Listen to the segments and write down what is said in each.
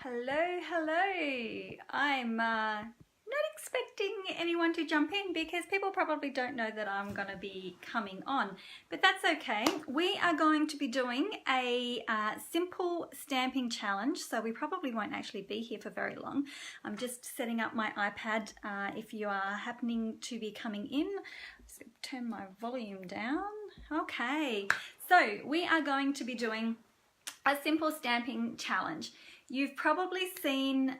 Hello. I'm not expecting anyone to jump in because people probably don't know that I'm going to be coming on, but that's okay. We are going to be doing a simple stamping challenge, so we probably won't actually be here for very long. I'm just setting up my iPad if you are happening to be coming in. Let's turn my volume down. Okay, so we are going to be doing a simple stamping challenge. You've probably seen,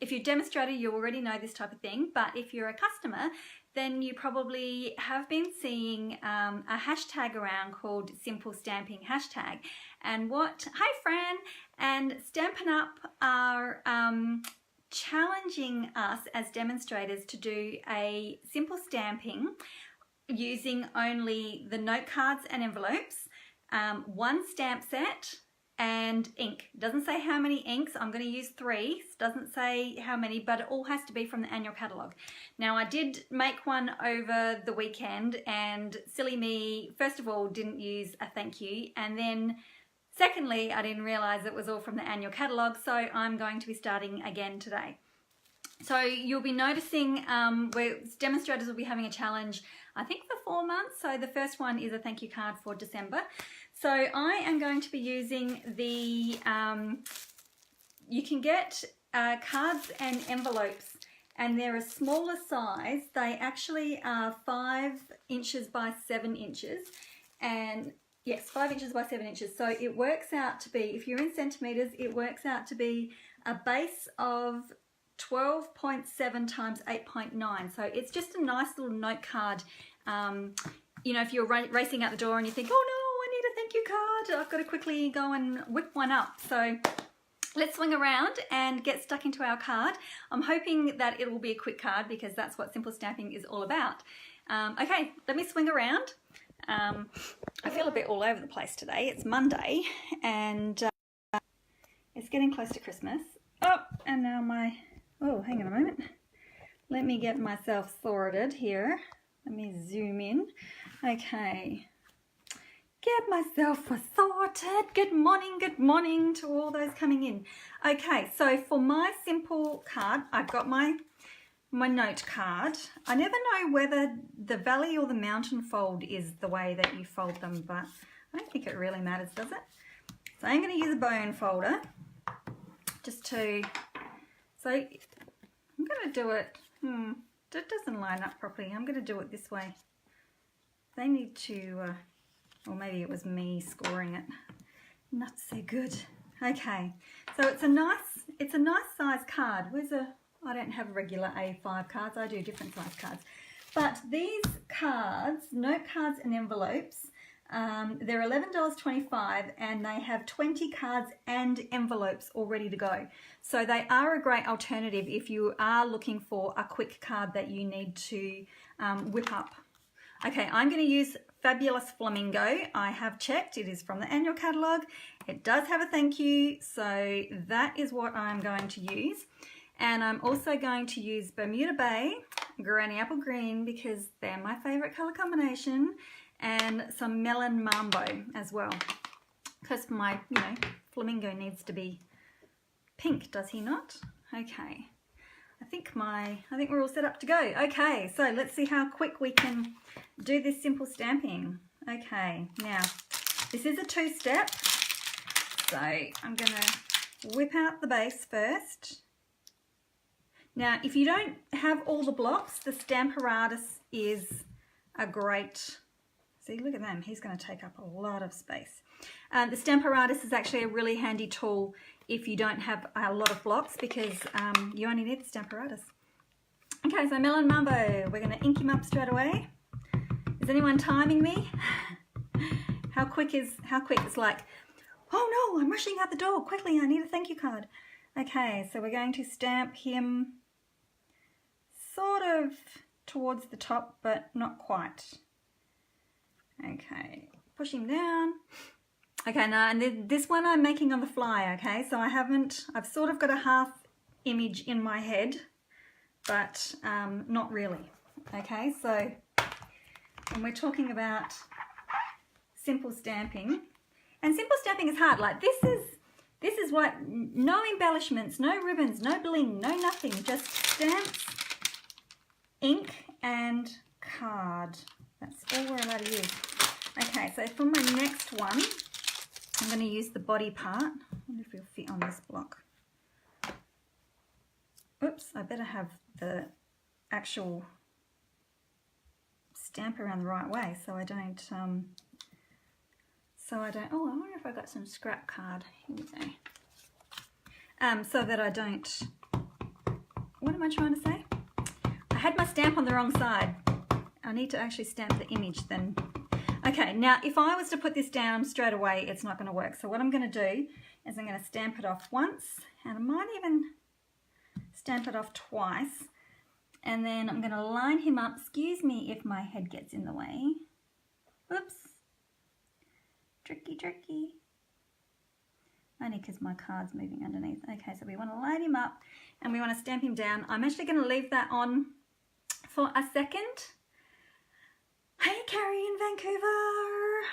if you're a demonstrator, you already know this type of thing, but if you're a customer, then you probably have been seeing a hashtag around called Simple Stamping Hashtag. And hi Fran, and Stampin' Up are challenging us as demonstrators to do a simple stamping using only the note cards and envelopes, one stamp set, and ink. Doesn't say how many inks. I'm going to use 3. Doesn't say how many, but it all has to be from the annual catalogue. Now, I did make one over the weekend, and silly me, first of all, didn't use a thank you, and then secondly, I didn't realise it was all from the annual catalogue, so I'm going to be starting again today. So you'll be noticing demonstrators will be having a challenge, I think, for 4 months. So the first one is a thank you card for December. So I am going to be using the, you can get cards and envelopes, and they're a smaller size. They actually are 5 inches by 7 inches. And yes, 5 inches by 7 inches. So it works out to be, if you're in centimetres, it works out to be a base of 12.7 times 8.9. So it's just a nice little note card. You know, if you're racing out the door and you think, oh no, I need a thank you card, I've got to quickly go and whip one up. So let's swing around and get stuck into our card. I'm hoping that it will be a quick card because that's what simple stamping is all about. Okay, let me swing around. I feel a bit all over the place today. It's Monday and it's getting close to Christmas. Oh, and now oh, hang on a moment. Let me get myself sorted here. Let me zoom in. Okay. Get myself sorted. Good morning to all those coming in. Okay, so for my simple card, I've got my note card. I never know whether the valley or the mountain fold is the way that you fold them, but I don't think it really matters, does it? So I'm going to use a bone folder just to, so I'm going to do it, that doesn't line up properly. I'm going to do it this way. They need to, or maybe it was me scoring it. Not so good. Okay, so it's a nice size card. I don't have regular A5 cards. I do different size cards. But these cards, note cards and envelopes, they're $11.25 and they have 20 cards and envelopes all ready to go. So they are a great alternative if you are looking for a quick card that you need to whip up. Okay, I'm going to use Fabulous Flamingo. I have checked, it is from the annual catalogue. It does have a thank you, so that is what I'm going to use. And I'm also going to use Bermuda Bay, Granny Apple Green, because they're my favourite colour combination, and some Melon Mambo as well, because my, flamingo needs to be pink, does he not? Okay, I think we're all set up to go. Okay, so let's see how quick we can do this simple stamping. Okay, now this is a 2-step, so I'm gonna whip out the base first. Now, if you don't have all the blocks, the Stamparatus is a great, see, look at them, he's going to take up a lot of space. The Stamparatus is actually a really handy tool if you don't have a lot of blocks because you only need the Stamparatus. Okay, so Melon Mambo, we're going to ink him up straight away. Is anyone timing me? How quick? It's like, oh no, I'm rushing out the door, quickly, I need a thank you card. Okay, so we're going to stamp him sort of towards the top, but not quite. Okay, push him down. Okay, now, and this one I'm making on the fly, okay? So I've sort of got a half image in my head, but not really, okay? So when we're talking about simple stamping, and simple stamping is hard, like this This is what, no embellishments, no ribbons, no bling, no nothing, just stamps, ink and card. That's all we're allowed to use. Okay, so for my next one, I'm going to use the body part. I wonder if it'll fit on this block. Oops, I better have the actual stamp around the right way so I don't, oh, I wonder if I got some scrap card. Here we go. So that I don't, what am I trying to say? I had my stamp on the wrong side. I need to actually stamp the image then. Okay, now if I was to put this down straight away, it's not going to work. So what I'm going to do is I'm going to stamp it off once, and I might even stamp it off twice. And then I'm going to line him up. Excuse me if my head gets in the way. Whoops. Tricky, tricky. Only because my card's moving underneath. Okay, so we want to line him up and we want to stamp him down. I'm actually going to leave that on for a second. Hey, Carrie in Vancouver.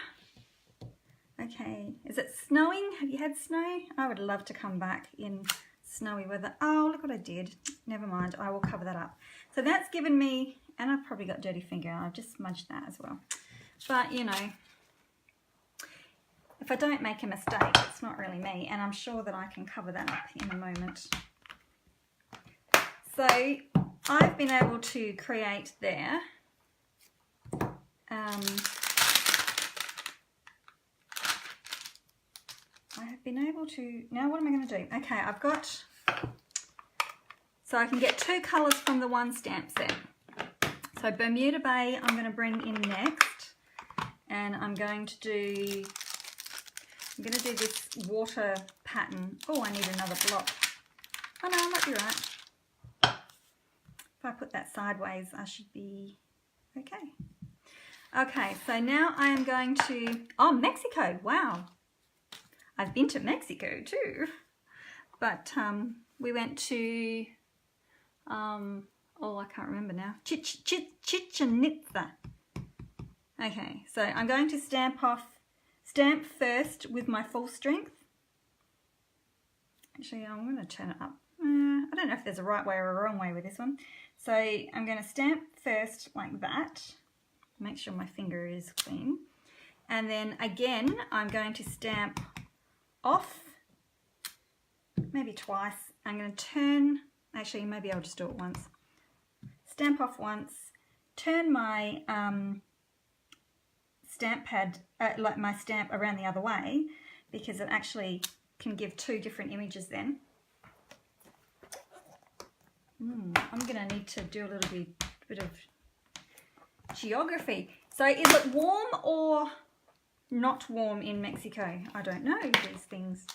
Okay, is it snowing? Have you had snow? I would love to come back in snowy weather. Oh, look what I did. Never mind, I will cover that up. So that's given me, and I've probably got dirty finger, I've just smudged that as well. But, you know, if I don't make a mistake, it's not really me, and I'm sure that I can cover that up in a moment. So I've been able to create there. I have been able to, now what am I going to do? Okay, I've got, so I can get two colours from the one stamp set. So Bermuda Bay I'm going to bring in next, and I'm going to do this water pattern. Oh, I need another block. Oh no, I might be right. If I put that sideways, I should be okay. Okay, so now I am going to, oh, Mexico, wow. I've been to Mexico too, but we went to, oh, I can't remember now, Chichen Itza. Okay, so I'm going to stamp first with my full strength. Actually, I'm going to turn it up. I don't know if there's a right way or a wrong way with this one. So I'm going to stamp first like that, make sure my finger is clean, and then again I'm going to stamp off, maybe twice. I'm going to turn, actually maybe I'll just do it once. Stamp off once, turn my stamp pad, like my stamp around the other way, because it actually can give two different images then. I'm going to need to do a little bit of geography. So is it warm or not warm in Mexico? I don't know these things.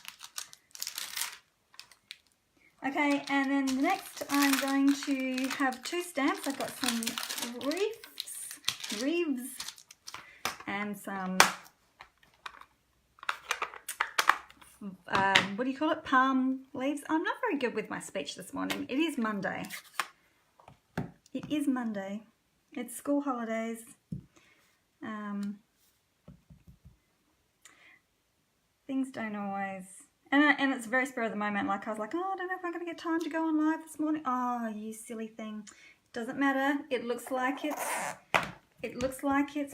Okay, and then next I'm going to have two stamps. I've got some reefs and some, what do you call it, palm leaves. I'm not very good with my speech this morning. It is Monday. It is Monday. It's school holidays. Things don't always, and it's very spur of the moment. Like I was like, oh, I don't know if I'm going to get time to go on live this morning. Oh, you silly thing. Doesn't matter. It looks like it's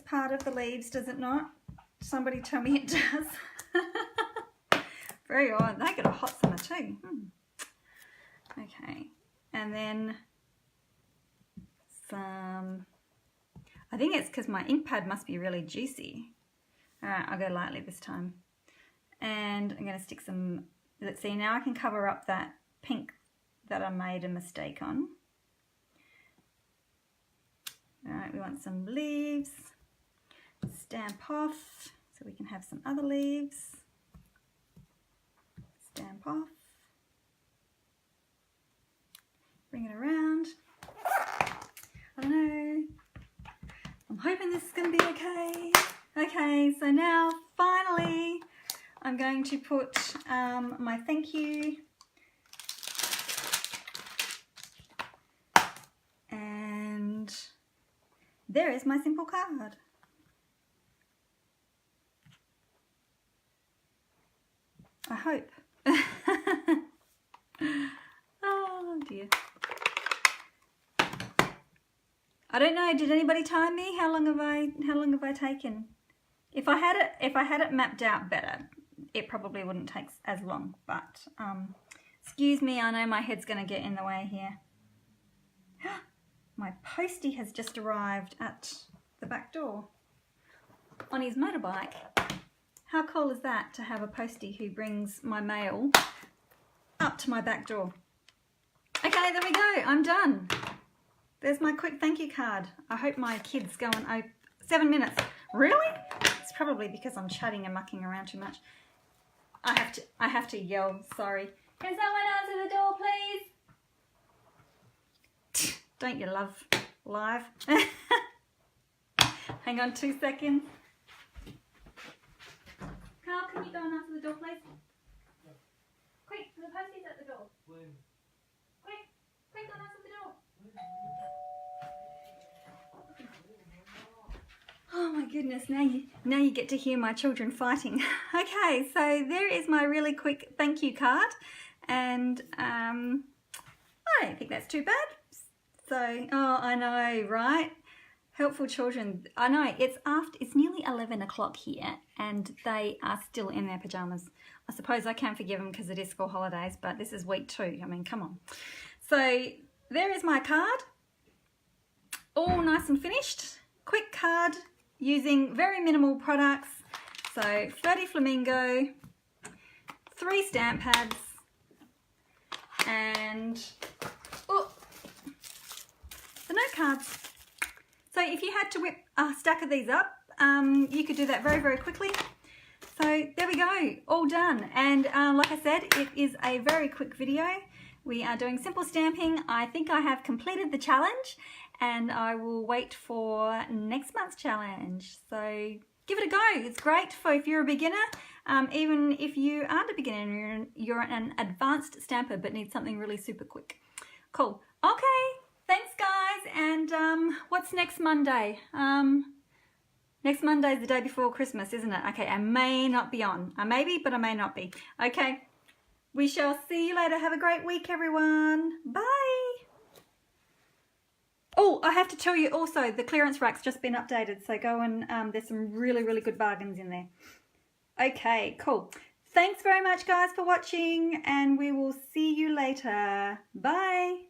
part of the leaves, does it not? Somebody tell me it does. Very odd. They get a hot summer too. Okay, and then some. I think it's because my ink pad must be really juicy. All right, I'll go lightly this time. And I'm going to stick some, let's see, now I can cover up that pink that I made a mistake on. All right, we want some leaves. Stamp off so we can have some other leaves. Stamp off. Bring it around. I don't know. I'm hoping this is going to be okay. Okay, so now finally I'm going to put my thank you and there is my simple card. I hope. Oh dear. I don't know, did anybody time me? How long have I taken? If I had it mapped out better, it probably wouldn't take as long, but excuse me, I know my head's going to get in the way here. My postie has just arrived at the back door on his motorbike. How cool is that, to have a postie who brings my mail up to my back door? Okay, there we go, I'm done. There's my quick thank you card. I hope my kids go and open. 7 minutes. Really? It's probably because I'm chatting and mucking around too much. I have to yell, sorry. Can someone answer the door, please? Don't you love live? Hang on 2 seconds. Carl, can you go and answer the door, please? Yeah. Quick, the postie's at the door. When? Quick, go and answer the door. Oh my goodness, now you get to hear my children fighting. Okay, so there is my really quick thank you card, and I don't think that's too bad. So, oh, I know, right? Helpful children. I know, it's nearly 11 o'clock here and they are still in their pajamas. I suppose I can forgive them because it is school holidays, but this is week 2. I mean, come on. So there is my card, all nice and finished. Quick card using very minimal products. So 30 flamingo, 3 stamp pads, and the note cards. So if you had to whip a stack of these up, you could do that very, very quickly. So there we go, all done. And like I said, it is a very quick video. We are doing simple stamping. I think I have completed the challenge, and I will wait for next month's challenge. So give it a go. It's great for if you're a beginner. Even if you aren't a beginner and you're an advanced stamper but need something really super quick. Cool. Okay. Thanks, guys, and what's next Monday? Next Monday is the day before Christmas, isn't it? Okay, I may not be on. I may be, but I may not be. Okay, we shall see you later. Have a great week, everyone. Bye. Oh, I have to tell you also, the clearance rack's just been updated, so go and there's some really, really good bargains in there. Okay, cool. Thanks very much, guys, for watching, and we will see you later. Bye.